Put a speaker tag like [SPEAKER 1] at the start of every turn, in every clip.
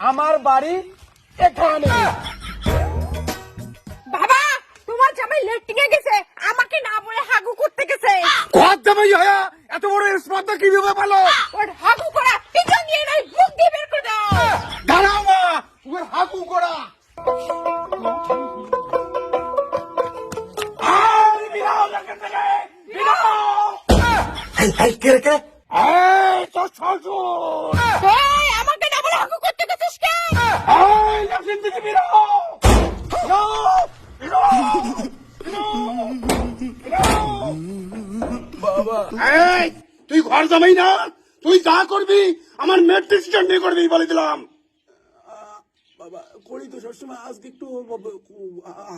[SPEAKER 1] আমার বাড়ি এখানে।
[SPEAKER 2] বাবা তোমার জামাই লেট্রিনে গেছে, আমাকে না বলে হাগু করতে গেছে।
[SPEAKER 1] ঘর জামাই হয়া এত বড় স্পর্ধা কিভাবে পেলো?
[SPEAKER 2] ওর হাগু করা পিছন দিয়ে নাই, মুখ দিয়ে বের করে দাও।
[SPEAKER 1] দাঁড়াও মা, ওর হাগু করা। আয় বিরাও এখান থেকে, বিরাও। এই কে রে? এই তো শ্বশুর।
[SPEAKER 2] এই আমাকে না বলে হাগু করতে গেছিস কেন?
[SPEAKER 1] এই লেফটিন থেকে বিরাও। বিরাও, বিরাও, বিরাও। বাবা, এই তুই ঘর জামাই না, তুই যা করবি আমার মেয়ের ডিসিশন নিয়ে করবি বলে দিলাম।
[SPEAKER 3] বাবা করি তো সবসময়, আজকে একটু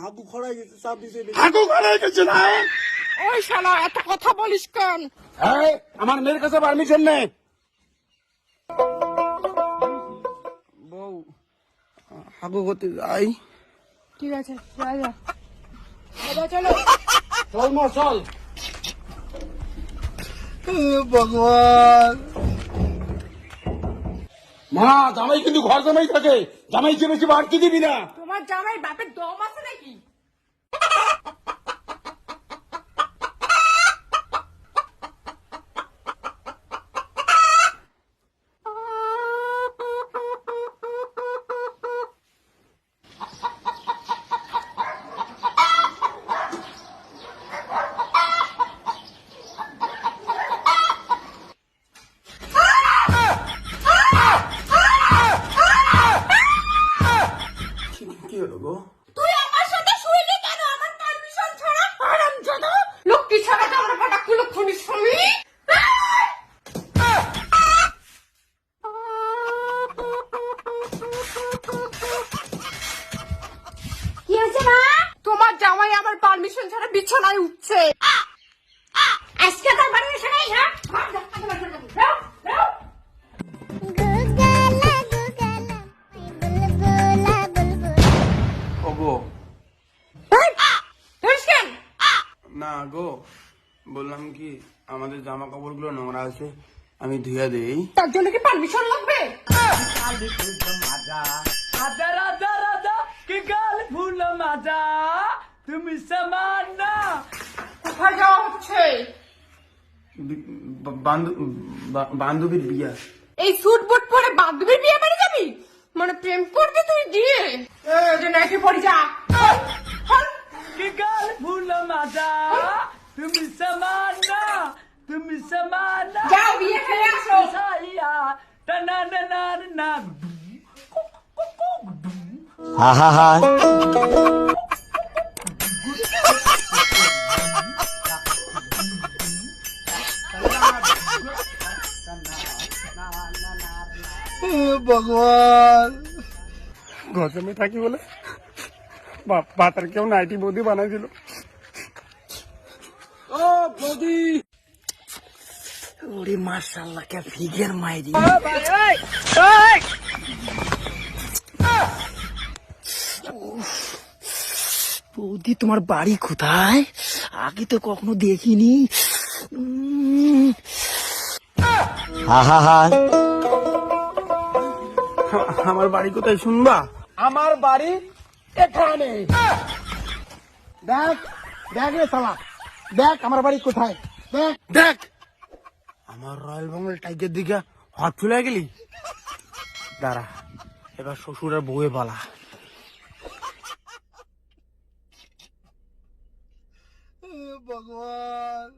[SPEAKER 3] হাগু খড়াই গেছে, চাপ দিছে।
[SPEAKER 1] হাগু করাই গেছে না।
[SPEAKER 2] ওই শালা এত কথা বলিস কেন?
[SPEAKER 1] এই আমার মেয়ের কাছে পারমিশন নেই।
[SPEAKER 3] বউ হাগু করতে যাই।
[SPEAKER 2] ঠিক আছে যা যা বাবা, চলো।
[SPEAKER 1] চল মা চল।
[SPEAKER 3] ভগবান,
[SPEAKER 1] মা জামাই কিন্তু ঘর জামাই থাকে, জামাই যে বেশি বাড়তি দিবি না।
[SPEAKER 2] তোমার জামাই বাপের দম আছে নাকি?
[SPEAKER 3] কি হলো গো?
[SPEAKER 2] তুই আমার সাথে শুইলি কেন আমার পারমিশন ছাড়া? হারামজাদা, লক্ষ্মী ছাড়া তো আমরা পাটা কুলক্ষণী স্বামী। কি হয়েছে মা? তোমার জামাই আমার পারমিশন ছাড়া বিছানায় উঠছে। আজকে তার পারমিশন নেই? হ্যাঁ
[SPEAKER 3] ওগো না গো, বললাম কি আমাদের জামা কাপড় গুলো নোংরা আছে, আমি ধুয়ে দেই।
[SPEAKER 2] তার জন্য কি পারমিশন লাগবে?
[SPEAKER 4] রাজা রাজা রাজা কি গাল ফুল মাজা তুমি সমান না।
[SPEAKER 2] কোথায় যাওয়া হচ্ছে?
[SPEAKER 3] বান্ধবীর বিয়া।
[SPEAKER 2] এই স্যুট বুট পরে বান্ধবীর বিয়ে বাড়ি যাবি? মানে প্রেম করবি তুই দিয়ে? যে নাকি পড়ি যা।
[SPEAKER 4] কি গাল ফুল মাজা তুমি সমান না, তুমি সমান না।
[SPEAKER 2] যাও বিয়ে খেলে আসো।
[SPEAKER 4] সাইয়া টানা না না না।
[SPEAKER 3] ভগবান,
[SPEAKER 1] ঘর জামাই থাকি বলে বাতার কেউ নাইটি বৌদি বানাইছিল।
[SPEAKER 3] ও বৌদি, ওরে মাশাআল্লাহ কে ফিগার মাইরি। বৌদি তোমার বাড়ি কোথায়? আগে তো কখনো দেখিনি। আমার বাড়ি কোথায় শুনবা?
[SPEAKER 1] আমার বাড়ি এখানে। দেখ দেখ রে শালা, দেখ আমার বাড়ি কোথায়, দেখ
[SPEAKER 3] দেখ আমার রয়্যাল বেঙ্গল টাইগার দিকে হাত চলে গেলি। দাঁড়া, এবার শ্বশুরের বউয়ে পালা। ভগবান।